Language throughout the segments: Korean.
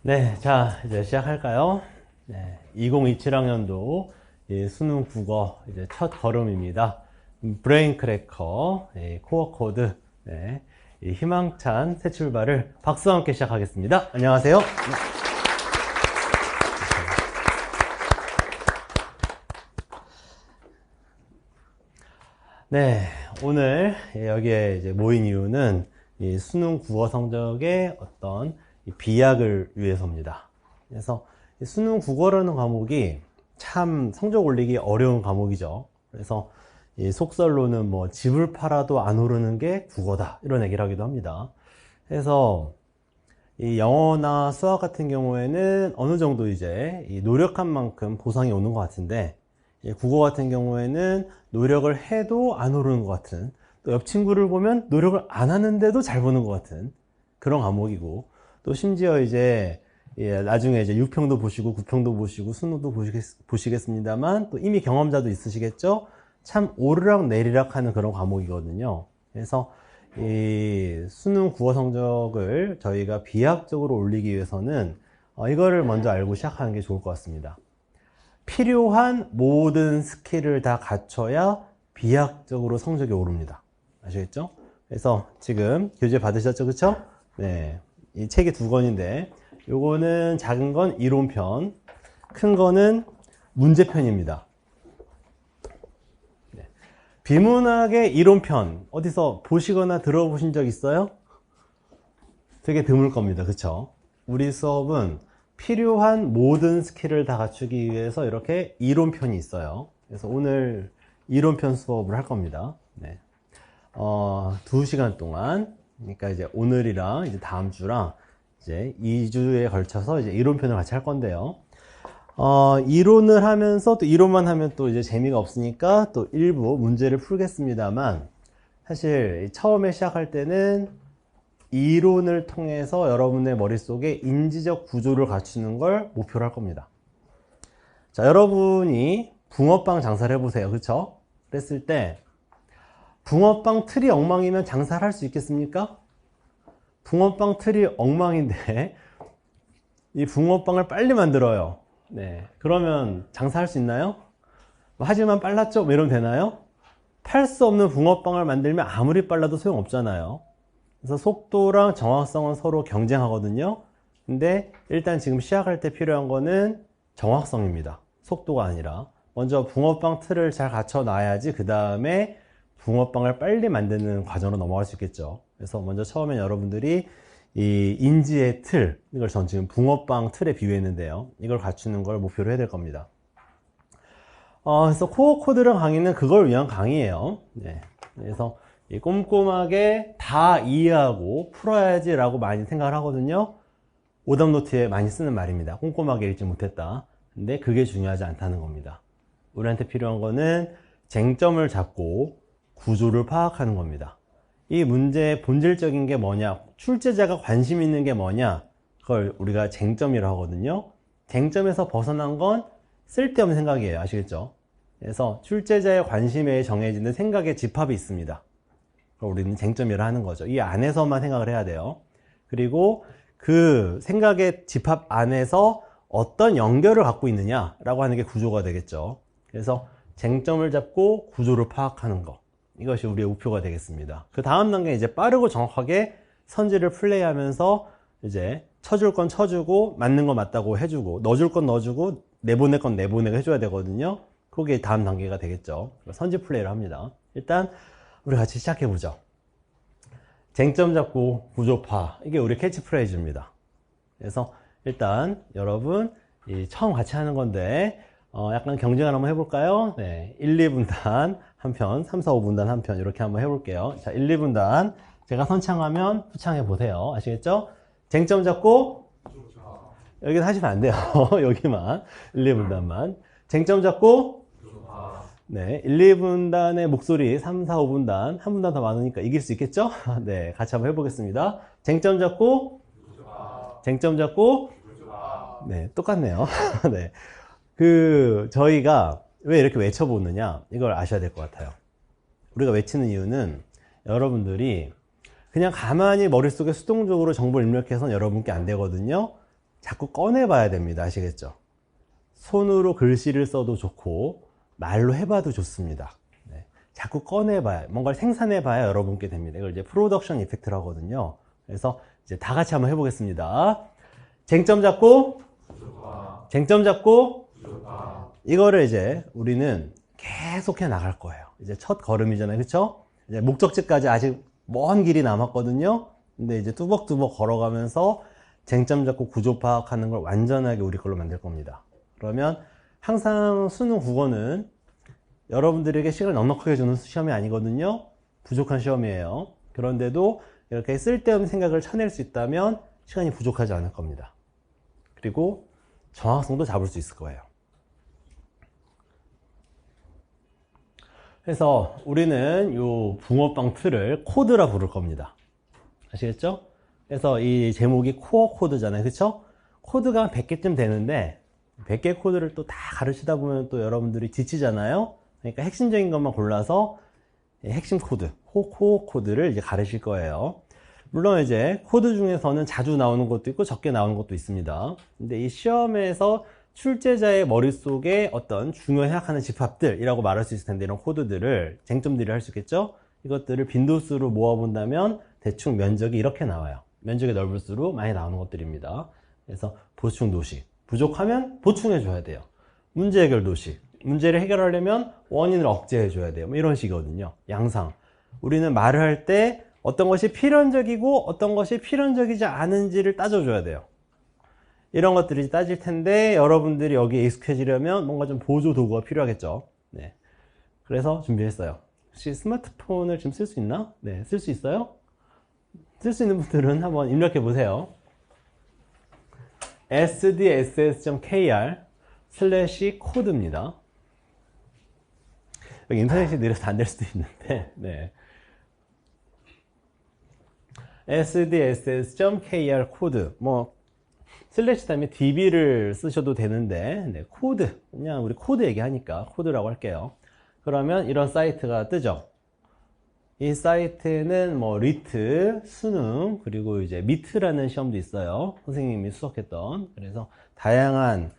네, 자, 이제 시작할까요? 네, 2027학년도 수능 국어 이제 첫 걸음입니다. 브레인 크래커, 코어 코드, 네, 이 희망찬 새 출발을 박수와 함께 시작하겠습니다. 안녕하세요. 네, 오늘 여기에 이제 모인 이유는 이 수능 국어 성적의 어떤 비약을 위해서입니다. 그래서 이 수능 국어라는 과목이 참 성적 올리기 어려운 과목이죠. 그래서 이 속설로는 뭐 집을 팔아도 안 오르는 게 국어다 이런 얘기를 하기도 합니다. 그래서 이 영어나 수학 같은 경우에는 어느 정도 이제 이 노력한 만큼 보상이 오는 것 같은데, 국어 같은 경우에는 노력을 해도 안 오르는 것 같은, 또 옆 친구를 보면 노력을 안 하는데도 잘 보는 것 같은 그런 과목이고, 또 심지어 이제 나중에 이제 6평도 보시고 9평도 보시고 수능도 보시겠습니다만, 또 이미 경험자도 있으시겠죠? 참 오르락 내리락 하는 그런 과목이거든요. 그래서 이 수능 국어 성적을 저희가 비약적으로 올리기 위해서는 이거를 먼저 알고 시작하는 게 좋을 것 같습니다. 필요한 모든 스킬을 다 갖춰야 비약적으로 성적이 오릅니다. 아시겠죠? 그래서 지금 교재 받으셨죠? 그쵸? 네. 이 책이 두 권인데, 요거는 작은 건 이론편, 큰 거는 문제편입니다. 네. 비문학의 이론편, 어디서 보시거나 들어보신 적 있어요? 되게 드물 겁니다. 그쵸? 우리 수업은 필요한 모든 스킬을 다 갖추기 위해서 이렇게 이론편이 있어요. 그래서 오늘 이론편 수업을 할 겁니다. 네. 2시간 동안, 그러니까 이제 오늘이랑 이제 다음 주랑 이제 2주에 걸쳐서 이제 이론편을 같이 할 건데요. 이론을 하면서 또 이론만 하면 또 이제 재미가 없으니까 또 일부 문제를 풀겠습니다만, 사실 처음에 시작할 때는 이론을 통해서 여러분의 머릿속에 인지적 구조를 갖추는 걸 목표로 할 겁니다. 자, 여러분이 붕어빵 장사를 해보세요. 그쵸? 그랬을 때 붕어빵 틀이 엉망이면 장사를 할 수 있겠습니까? 붕어빵 틀이 엉망인데 이 붕어빵을 빨리 만들어요. 네, 그러면 장사할 수 있나요? 하지만 빨랐죠? 뭐 이러면 되나요? 팔 수 없는 붕어빵을 만들면 아무리 빨라도 소용없잖아요. 그래서 속도랑 정확성은 서로 경쟁하거든요. 근데 일단 지금 시작할 때 필요한 거는 정확성입니다. 속도가 아니라. 먼저 붕어빵 틀을 잘 갖춰 놔야지 그 다음에 붕어빵을 빨리 만드는 과정으로 넘어갈 수 있겠죠. 그래서 먼저 처음엔 여러분들이 이 인지의 틀, 이걸 전 지금 붕어빵 틀에 비유했는데요. 이걸 갖추는 걸 목표로 해야 될 겁니다. 그래서 코어 코드랑 강의는 그걸 위한 강의예요. 네. 그래서 꼼꼼하게 다 이해하고 풀어야지 라고 많이 생각을 하거든요. 오답노트에 많이 쓰는 말입니다. 꼼꼼하게 읽지 못했다. 근데 그게 중요하지 않다는 겁니다. 우리한테 필요한 거는 쟁점을 잡고 구조를 파악하는 겁니다. 이 문제의 본질적인 게 뭐냐, 출제자가 관심 있는 게 뭐냐, 그걸 우리가 쟁점이라고 하거든요. 쟁점에서 벗어난 건 쓸데없는 생각이에요. 아시겠죠? 그래서 출제자의 관심에 정해지는 생각의 집합이 있습니다. 우리는 쟁점이라 하는 거죠. 이 안에서만 생각을 해야 돼요. 그리고 그 생각의 집합 안에서 어떤 연결을 갖고 있느냐라고 하는 게 구조가 되겠죠. 그래서 쟁점을 잡고 구조를 파악하는 것, 이것이 우리의 목표가 되겠습니다. 그 다음 단계는 이제 빠르고 정확하게 선지를 플레이하면서 이제 쳐줄 건 쳐주고 맞는 건 맞다고 해주고 넣어줄 건 넣어주고 내보낼 건 내보내고 해줘야 되거든요. 그게 다음 단계가 되겠죠. 선지 플레이를 합니다. 일단 우리 같이 시작해보죠. 쟁점 잡고 구조파, 이게 우리 캐치프레이즈입니다. 그래서 일단 여러분 처음 같이 하는 건데 약간 경쟁을 한번 해볼까요? 네, 1, 2분단 한 편, 3, 4, 5분단 한 편, 이렇게 한번 해볼게요. 자, 1, 2분단 제가 선창하면 후창해 보세요. 아시겠죠? 쟁점 잡고 여기서 하시면 안 돼요. 여기만 1, 2분단만 쟁점 잡고, 네, 1, 2분단의 목소리 3, 4, 5분단 한 분단 더 많으니까 이길 수 있겠죠? 네, 같이 한번 해보겠습니다. 쟁점 잡고, 쟁점 잡고, 네, 똑같네요. 네, 저희가 왜 이렇게 외쳐보느냐, 이걸 아셔야 될 것 같아요. 우리가 외치는 이유는 여러분들이 그냥 가만히 머릿속에 수동적으로 정보를 입력해서는 여러분께 안 되거든요. 자꾸 꺼내봐야 됩니다. 아시겠죠? 손으로 글씨를 써도 좋고 말로 해봐도 좋습니다. 네. 자꾸 꺼내봐야, 뭔가를 생산해봐야 여러분께 됩니다. 이걸 이제 프로덕션 이펙트라고 하거든요. 그래서 이제 다 같이 한번 해보겠습니다. 쟁점 잡고, 쟁점 잡고, 이거를 이제 우리는 계속해 나갈 거예요. 이제 첫 걸음이잖아요. 그쵸? 이제 목적지까지 아직 먼 길이 남았거든요. 근데 이제 뚜벅뚜벅 걸어가면서 쟁점 잡고 구조 파악하는 걸 완전하게 우리 걸로 만들 겁니다. 그러면 항상 수능 국어는 여러분들에게 시간을 넉넉하게 주는 시험이 아니거든요. 부족한 시험이에요. 그런데도 이렇게 쓸데없는 생각을 쳐낼 수 있다면 시간이 부족하지 않을 겁니다. 그리고 정확성도 잡을 수 있을 거예요. 그래서 우리는 이 붕어빵 틀을 코드라 부를 겁니다. 아시겠죠? 그래서 이 제목이 코어 코드잖아요. 그쵸? 코드가 100개쯤 되는데 100개 코드를 또 다 가르치다 보면 또 여러분들이 지치잖아요. 그러니까 핵심적인 것만 골라서 핵심 코드, 코어 코드를 이제 가르칠 거예요. 물론 이제 코드 중에서는 자주 나오는 것도 있고 적게 나오는 것도 있습니다. 근데 이 시험에서 출제자의 머릿속에 어떤 중요히 생각하는 집합들이라고 말할 수 있을 텐데, 이런 코드들을, 쟁점들을 할 수 있겠죠? 이것들을 빈도수로 모아본다면 대충 면적이 이렇게 나와요. 면적이 넓을수록 많이 나오는 것들입니다. 그래서 보충 도식, 부족하면 보충해 줘야 돼요. 문제 해결 도식, 문제를 해결하려면 원인을 억제해 줘야 돼요. 뭐 이런 식이거든요. 양상. 우리는 말을 할 때 어떤 것이 필연적이고 어떤 것이 필연적이지 않은지를 따져줘야 돼요. 이런 것들이 따질 텐데, 여러분들이 여기에 익숙해지려면 뭔가 좀 보조 도구가 필요하겠죠. 네. 그래서 준비했어요. 혹시 스마트폰을 지금 쓸 수 있나? 네, 쓸 수 있어요? 쓸 수 있는 분들은 한번 입력해 보세요. sdss.kr/코드입니다. 여기 인터넷이 느려서 안 될 수도 있는데, 네. sdss.kr 코드, 뭐 슬래시 다음에 db를 쓰셔도 되는데, 네, 코드, 그냥 우리 코드 얘기하니까 코드라고 할게요. 그러면 이런 사이트가 뜨죠. 이 사이트는 뭐 리트, 수능, 그리고 이제 미트라는 시험도 있어요. 선생님이 수석했던. 그래서 다양한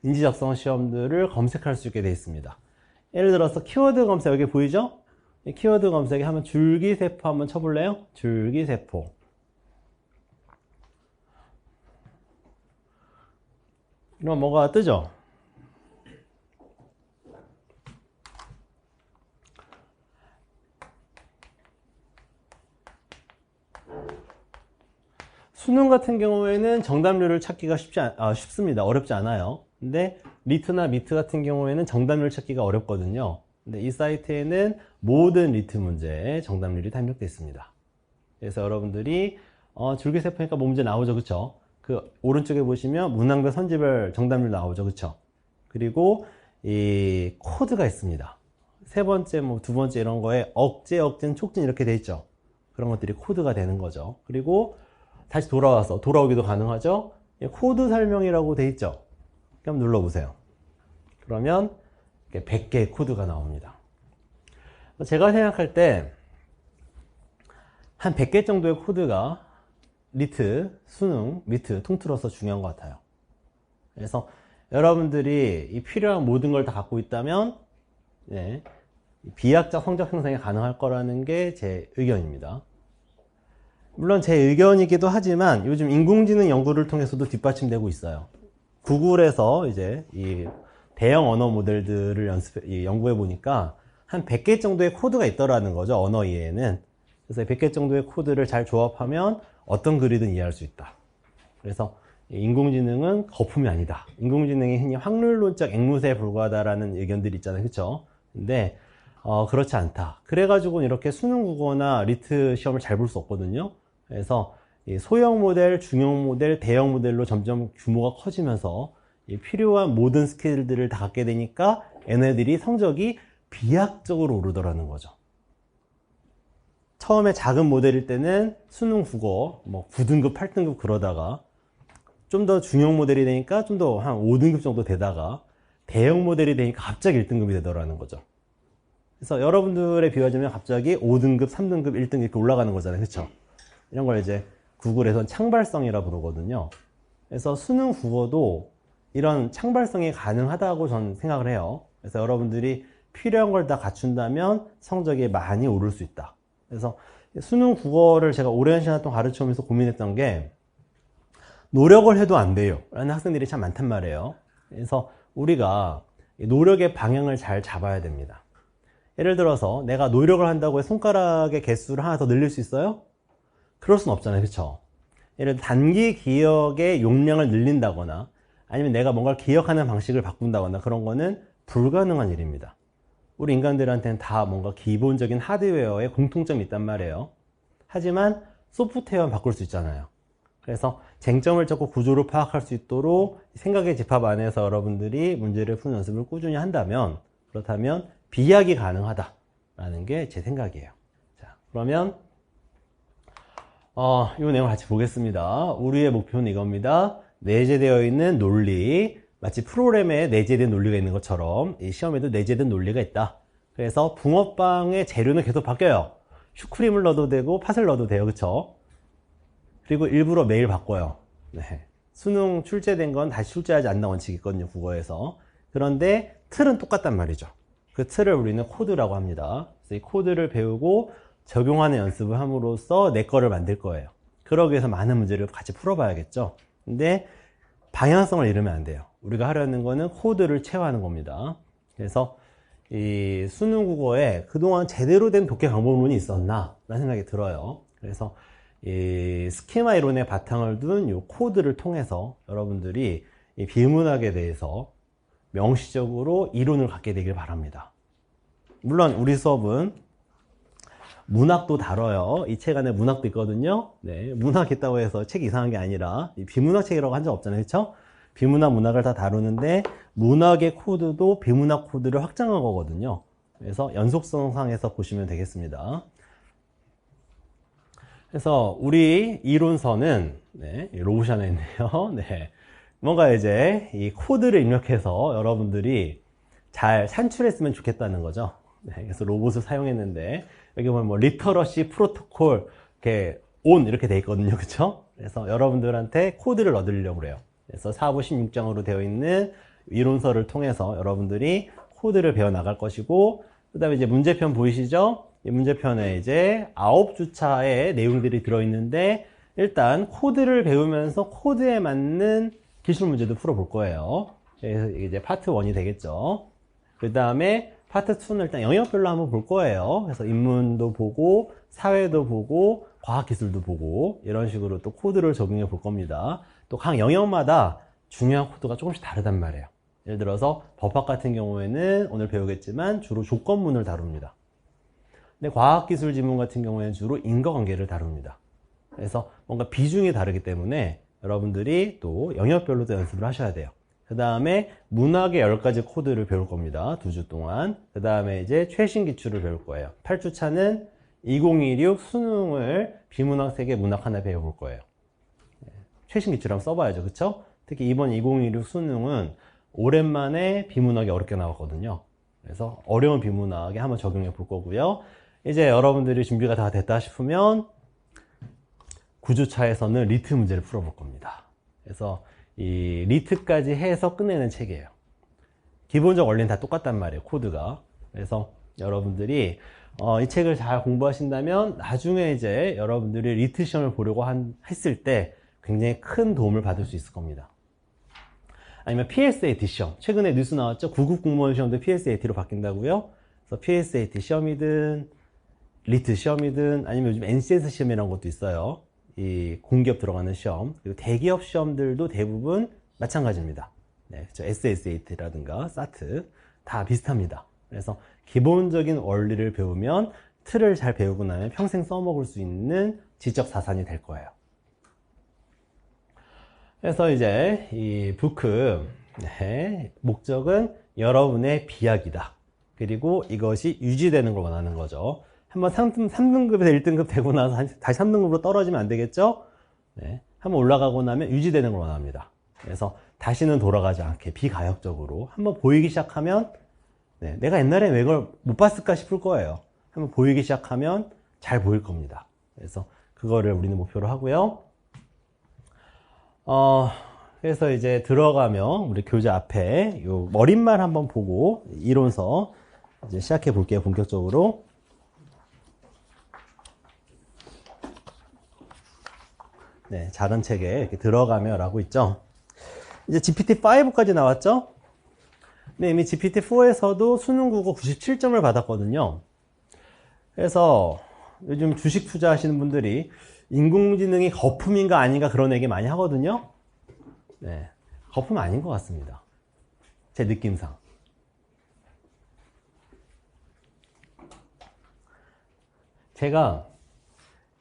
인지적성 시험들을 검색할 수 있게 되어 있습니다. 예를 들어서 키워드 검색, 여기 보이죠? 이 키워드 검색에 하면 줄기세포 한번 쳐볼래요? 줄기세포. 이러면 뭐가 뜨죠? 수능 같은 경우에는 정답률을 찾기가 쉽습니다. 어렵지 않아요. 근데 리트나 미트 같은 경우에는 정답률 찾기가 어렵거든요. 근데 이 사이트에는 모든 리트 문제에 정답률이 다 입력되어 있습니다. 그래서 여러분들이 줄기세포니까 뭐 문제 나오죠, 그쵸? 그 오른쪽에 보시면 문항별 선지별 정답률 나오죠, 그쵸? 그리고 이 코드가 있습니다. 세 번째, 뭐 두 번째 이런 거에 억진, 촉진 이렇게 돼 있죠. 그런 것들이 코드가 되는 거죠. 그리고 다시 돌아오기도 가능하죠. 코드 설명이라고 돼 있죠. 그럼 눌러보세요. 그러면 100개의 코드가 나옵니다. 제가 생각할 때 한 100개 정도의 코드가 리트, 수능, 미트 통틀어서 중요한 것 같아요. 그래서 여러분들이 이 필요한 모든 걸 다 갖고 있다면, 네, 비약적 성적 형성이 가능할 거라는 게 제 의견입니다. 물론 제 의견이기도 하지만 요즘 인공지능 연구를 통해서도 뒷받침되고 있어요. 구글에서 이제 이 대형 언어 모델들을 연구해 보니까 한 100개 정도의 코드가 있더라는 거죠, 언어 이해에는. 그래서 100개 정도의 코드를 잘 조합하면 어떤 글이든 이해할 수 있다. 그래서 인공지능은 거품이 아니다. 인공지능이 흔히 확률론적 앵무새에 불과하다라는 의견들이 있잖아요, 그쵸? 근데 그렇지 않다. 그래가지고 이렇게 수능 국어나 리트 시험을 잘 볼 수 없거든요. 그래서 소형 모델, 중형 모델, 대형 모델로 점점 규모가 커지면서 필요한 모든 스킬들을 다 갖게 되니까 얘네들이 성적이 비약적으로 오르더라는 거죠. 처음에 작은 모델일 때는 수능 국어 뭐 9등급, 8등급 그러다가 좀 더 중형 모델이 되니까 좀 더 한 5등급 정도 되다가 대형 모델이 되니까 갑자기 1등급이 되더라는 거죠. 그래서 여러분들의 비유하자면 갑자기 5등급, 3등급, 1등급 이렇게 올라가는 거잖아요, 그쵸? 이런 걸 이제 구글에서는 창발성이라 부르거든요. 그래서 수능 국어도 이런 창발성이 가능하다고 저는 생각을 해요. 그래서 여러분들이 필요한 걸 다 갖춘다면 성적이 많이 오를 수 있다. 그래서 수능 국어를 제가 오랜 시간 동안 가르쳐오면서 고민했던 게 노력을 해도 안 돼요 라는 학생들이 참 많단 말이에요. 그래서 우리가 노력의 방향을 잘 잡아야 됩니다. 예를 들어서 내가 노력을 한다고 해서 손가락의 개수를 하나 더 늘릴 수 있어요? 그럴 순 없잖아요. 그쵸? 예를 들어 단기 기억의 용량을 늘린다거나 아니면 내가 뭔가를 기억하는 방식을 바꾼다거나 그런 거는 불가능한 일입니다. 우리 인간들한테는 다 뭔가 기본적인 하드웨어에 공통점이 있단 말이에요. 하지만 소프트웨어는 바꿀 수 있잖아요. 그래서 쟁점을 잡고 구조를 파악할 수 있도록 생각의 집합 안에서 여러분들이 문제를 푸는 연습을 꾸준히 한다면, 그렇다면 비약이 가능하다라는 게 제 생각이에요. 자, 그러면 이 내용을 같이 보겠습니다. 우리의 목표는 이겁니다. 내재되어 있는 논리, 마치 프로그램에 내재된 논리가 있는 것처럼 이 시험에도 내재된 논리가 있다. 그래서 붕어빵의 재료는 계속 바뀌어요. 슈크림을 넣어도 되고 팥을 넣어도 돼요. 그쵸? 그리고 일부러 매일 바꿔요. 네. 수능 출제된 건 다시 출제하지 않는 원칙이 있거든요. 국어에서. 그런데 틀은 똑같단 말이죠. 그 틀을 우리는 코드라고 합니다. 그래서 이 코드를 배우고 적용하는 연습을 함으로써 내 거를 만들 거예요. 그러기 위해서 많은 문제를 같이 풀어봐야겠죠. 근데 방향성을 잃으면 안 돼요. 우리가 하려는 거는 코드를 채워하는 겁니다. 그래서 이 수능 국어에 그동안 제대로 된 독해 방법론이 있었나? 라는 생각이 들어요. 그래서 이 스키마 이론의 바탕을 둔 이 코드를 통해서 여러분들이 이 비문학에 대해서 명시적으로 이론을 갖게 되길 바랍니다. 물론 우리 수업은 문학도 다뤄요. 이 책 안에 문학도 있거든요. 네, 문학 있다고 해서 책이 이상한 게 아니라 비문학 책이라고 한 적 없잖아요. 그렇죠? 비문학 문학을 다 다루는데 문학의 코드도 비문학 코드를 확장한 거거든요. 그래서 연속성상에서 보시면 되겠습니다. 그래서 우리 이론서는 로봇이 하나 있네요. 네, 뭔가 이제 이 코드를 입력해서 여러분들이 잘 산출했으면 좋겠다는 거죠. 네, 그래서 로봇을 사용했는데 여기 보면 뭐 리터러시 프로토콜 이렇게 온 이렇게 돼 있거든요. 그렇죠? 그래서 여러분들한테 코드를 얻으려고 그래요. 그래서 4부 16장으로 되어 있는 이론서를 통해서 여러분들이 코드를 배워 나갈 것이고, 그다음에 이제 문제편 보이시죠? 이 문제편에 이제 9주차의 내용들이 들어 있는데 일단 코드를 배우면서 코드에 맞는 기술 문제도 풀어볼 거예요. 그래서 이제 파트 1이 되겠죠. 그 다음에 파트 2는 일단 영역별로 한번 볼 거예요. 그래서 인문도 보고 사회도 보고 과학기술도 보고 이런 식으로 또 코드를 적용해 볼 겁니다. 또 각 영역마다 중요한 코드가 조금씩 다르단 말이에요. 예를 들어서 법학 같은 경우에는 오늘 배우겠지만 주로 조건문을 다룹니다. 근데 과학기술 지문 같은 경우에는 주로 인과관계를 다룹니다. 그래서 뭔가 비중이 다르기 때문에 여러분들이 또 영역별로도 연습을 하셔야 돼요. 그 다음에 문학의 10가지 코드를 배울 겁니다. 2주 동안. 그 다음에 이제 최신 기출을 배울 거예요. 8주차는 2016 수능을 비문학 세계 문학 하나 배워볼 거예요. 최신 기출 한번 써봐야죠. 그쵸? 특히 이번 2016 수능은 오랜만에 비문학이 어렵게 나왔거든요. 그래서 어려운 비문학에 한번 적용해 볼 거고요. 이제 여러분들이 준비가 다 됐다 싶으면 9주차에서는 리트 문제를 풀어볼 겁니다. 그래서 이 리트까지 해서 끝내는 책이에요. 기본적 원리는 다 똑같단 말이에요. 코드가. 그래서 여러분들이 이 책을 잘 공부하신다면 나중에 이제 여러분들이 리트 시험을 보려고 했을 때 굉장히 큰 도움을 받을 수 있을 겁니다. 아니면 PSAT 시험. 최근에 뉴스 나왔죠? 9급 공무원 시험도 PSAT로 바뀐다고요? 그래서 PSAT 시험이든 리트 시험이든 아니면 요즘 NCS 시험이라는 것도 있어요. 이 공기업 들어가는 시험. 그리고 대기업 시험들도 대부분 마찬가지입니다. 네, 그렇죠. SSAT라든가 SAT 다 비슷합니다. 그래서 기본적인 원리를 배우면 틀을 잘 배우고 나면 평생 써먹을 수 있는 지적 자산이 될 거예요. 그래서 이제 이 부크 목적은 여러분의 비약이다. 그리고 이것이 유지되는 걸 원하는 거죠. 한번 3등급에서 1등급 되고 나서 다시 3등급으로 떨어지면 안 되겠죠? 네. 한번 올라가고 나면 유지되는 걸 원합니다. 그래서 다시는 돌아가지 않게 비가역적으로 한번 보이기 시작하면 내가 옛날에 왜 이걸 못 봤을까 싶을 거예요. 한번 보이기 시작하면 잘 보일 겁니다. 그래서 그거를 우리는 목표로 하고요. 그래서 이제 들어가면 우리 교재 앞에 요 머릿말 한번 보고 이론서 이제 시작해 볼게요. 본격적으로. 네, 작은 책에 이렇게 들어가면 라고 있죠. 이제 GPT-5까지 나왔죠? 네, 이미 GPT-4에서도 수능 국어 97점을 받았거든요. 그래서 요즘 주식 투자하시는 분들이 인공지능이 거품인가 아닌가 그런 얘기 많이 하거든요. 네, 거품 아닌 것 같습니다. 제 느낌상. 제가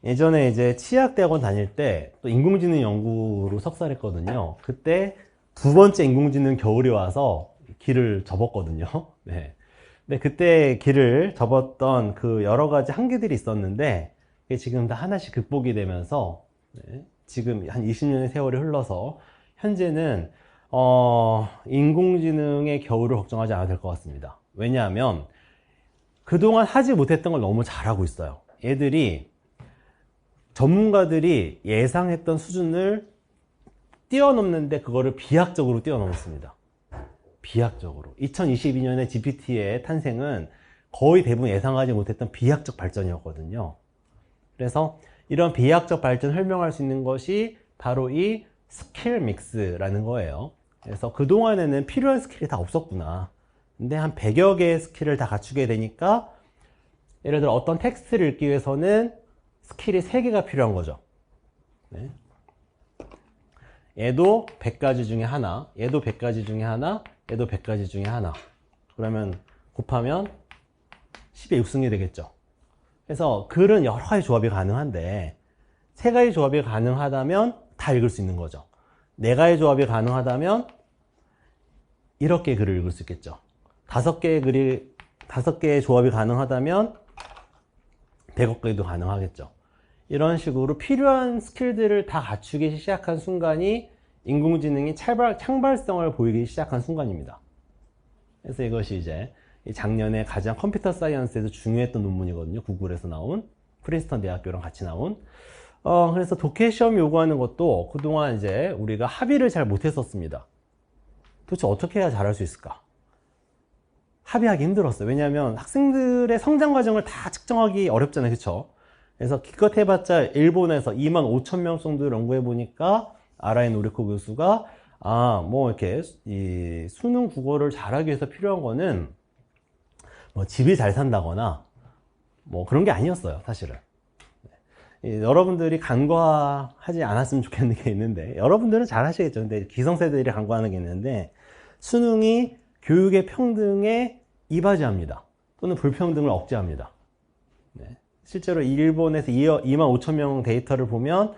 예전에 이제 치의학대학원 다닐 때 또 인공지능 연구로 석사를 했거든요. 그때 두 번째 인공지능 겨울이 와서 길을 접었거든요. 네. 근데 그때 길을 접었던 그 여러 가지 한계들이 있었는데 이게 지금 다 하나씩 극복이 되면서 네. 지금 한 20년의 세월이 흘러서 현재는 인공지능의 겨울을 걱정하지 않아도 될 것 같습니다. 왜냐하면 그동안 하지 못했던 걸 너무 잘하고 있어요. 얘들이 전문가들이 예상했던 수준을 뛰어넘는데 그거를 비약적으로 뛰어넘었습니다. 비약적으로. 2022년에 GPT의 탄생은 거의 대부분 예상하지 못했던 비약적 발전이었거든요. 그래서 이런 비약적 발전을 설명할 수 있는 것이 바로 이 스킬 믹스라는 거예요. 그래서 그동안에는 필요한 스킬이 다 없었구나. 근데 한 100여 개의 스킬을 다 갖추게 되니까 예를 들어 어떤 텍스트를 읽기 위해서는 스킬이 3개가 필요한 거죠. 네. 얘도 100가지 중에 하나, 얘도 100가지 중에 하나, 얘도 100가지 중에 하나. 그러면 곱하면 10의 6승이 되겠죠. 그래서 글은 여러 가지 조합이 가능한데 3가지 조합이 가능하다면 다 읽을 수 있는 거죠. 4가지 조합이 가능하다면 이렇게 글을 읽을 수 있겠죠. 5개의 조합이 가능하다면 100억 개도 가능하겠죠. 이런 식으로 필요한 스킬들을 다 갖추기 시작한 순간이 인공지능이 창발성을 보이기 시작한 순간입니다. 그래서 이것이 이제 작년에 가장 컴퓨터 사이언스에서 중요했던 논문이거든요. 구글에서 나온, 프린스턴 대학교랑 같이 나온. 그래서 독해 시험 요구하는 것도 그동안 이제 우리가 합의를 잘 못했었습니다. 도대체 어떻게 해야 잘할 수 있을까? 합의하기 힘들었어요. 왜냐하면 학생들의 성장 과정을 다 측정하기 어렵잖아요. 그쵸? 그래서 기껏 해봤자 일본에서 25,000명 정도 연구해 보니까 아라이 노리코 교수가 뭐 이렇게 이 수능 국어를 잘하기 위해서 필요한 거는 뭐 집이 잘 산다거나 뭐 그런 게 아니었어요. 사실은. 여러분들이 간과하지 않았으면 좋겠는 게 있는데 여러분들은 잘 하시겠죠. 근데 기성세대들이 간과하는 게 있는데 수능이 교육의 평등에 이바지합니다. 또는 불평등을 억제합니다. 네. 실제로 일본에서 25,000명 데이터를 보면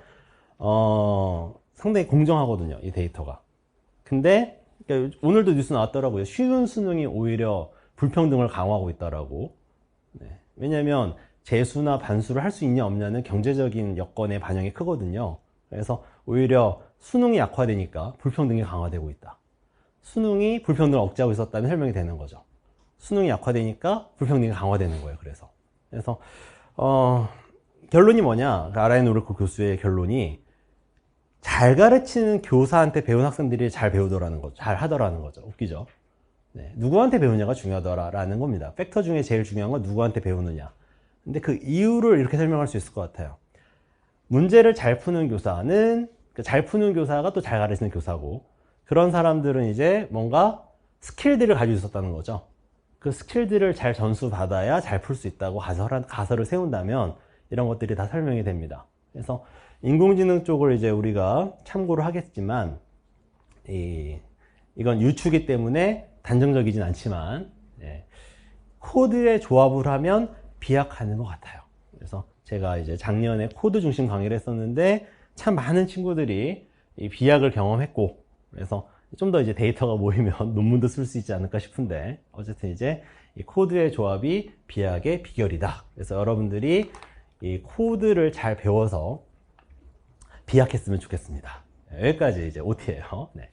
상당히 공정하거든요. 이 데이터가. 근데 그러니까 오늘도 뉴스 나왔더라고요. 쉬운 수능이 오히려 불평등을 강화하고 있다라고. 네. 왜냐하면 재수나 반수를 할 수 있냐 없냐는 경제적인 여건의 반영이 크거든요. 그래서 오히려 수능이 약화되니까 불평등이 강화되고 있다. 수능이 불평등을 억제하고 있었다면 설명이 되는 거죠. 수능이 약화되니까 불평등이 강화되는 거예요. 그래서 결론이 뭐냐? 아라이 노리코 교수의 결론이 잘 가르치는 교사한테 배운 학생들이 잘 배우더라는 거죠. 잘 하더라는 거죠. 웃기죠? 네, 누구한테 배우냐가 중요하더라라는 겁니다. 팩터 중에 제일 중요한 건 누구한테 배우느냐. 근데 그 이유를 이렇게 설명할 수 있을 것 같아요. 문제를 잘 푸는 교사는, 잘 푸는 교사가 또 잘 가르치는 교사고, 그런 사람들은 이제 뭔가 스킬들을 가지고 있었다는 거죠. 그 스킬들을 잘 전수받아야 잘 풀 수 있다고 가설을 세운다면 이런 것들이 다 설명이 됩니다. 그래서 인공지능 쪽을 이제 우리가 참고를 하겠지만 이건 유추기 때문에 단정적이진 않지만 코드의 조합을 하면 비약하는 것 같아요. 그래서 제가 이제 작년에 코드 중심 강의를 했었는데 참 많은 친구들이 이 비약을 경험했고, 그래서 좀 더 이제 데이터가 모이면 논문도 쓸 수 있지 않을까 싶은데, 어쨌든 이제 이 코드의 조합이 비약의 비결이다. 그래서 여러분들이 이 코드를 잘 배워서 비약했으면 좋겠습니다. 여기까지 이제 OT예요. 네.